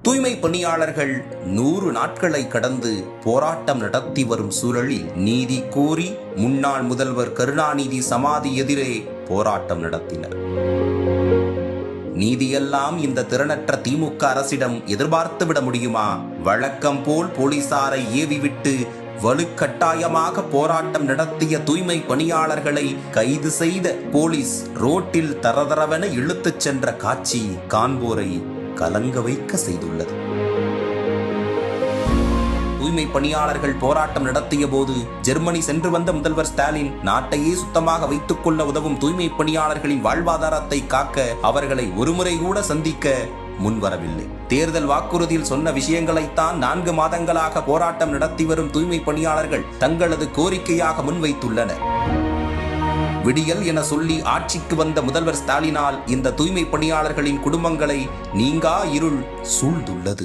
தூய்மை பணியாளர்கள் 100 நாட்களை கடந்து போராட்டம் நடத்தி வரும் சூழலில் நீதி கோரி முன்னாள் முதல்வர் கருணாநிதி சமாதி எதிரே போராட்டம் நடத்தினர். நீதியெல்லாம் இந்த திறனற்ற திமுக அரசிடம் எதிர்பார்த்துவிட முடியுமா? வழக்கம் போல் போலீசாரை ஏவிவிட்டு வலுக்கட்டாயமாக போராட்டம் நடத்திய தூய்மை பணியாளர்களை கைது செய்த போலீஸ் ரோட்டில் தரதரவென இழுத்துச் சென்ற காட்சி காண்போரை கலங்க வைக்க செய்துள்ளது. தூய்மை பணியாளர்கள் போராட்டம் நடத்திய போது ஜெர்மனி சென்று வந்த முதல்வர் ஸ்டாலின் நாட்டையே சுத்தமாக வைத்துக் கொள்ள உதவும் தூய்மை பணியாளர்களின் வாழ்வாதாரத்தை காக்க அவர்களை ஒருமுறை கூட சந்திக்க முன்வரவில்லை. தேர்தல் வாக்குறுதியில் சொன்ன விஷயங்களைத்தான் 4 மாதங்களாக போராட்டம் நடத்தி வரும் தூய்மை பணியாளர்கள் தங்களது கோரிக்கையாக முன்வைத்துள்ளனர். விடியல் என சொல்லி ஆட்சிக்கு வந்த முதல்வர் ஸ்டாலினால் இந்த தூய்மை பணியாளர்களின் குடும்பங்களை நீங்கா இருள் சூழ்ந்துள்ளது.